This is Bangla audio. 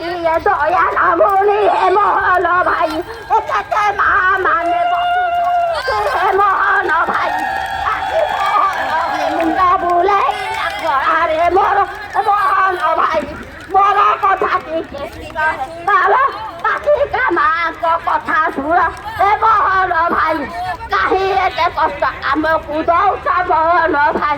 দিয়ে দয়া নামনি হে মোহন ভাই একে মা মানে হে মোহন ভাই মুন্ডা বলে আরে মোর মোহন ভাই মোর কথা কি বাবা পাখি কামাক কথা শুনা হে মোহন ভাই কাহি এতে কষ্ট আমাকু দৌছা মোহন ভাই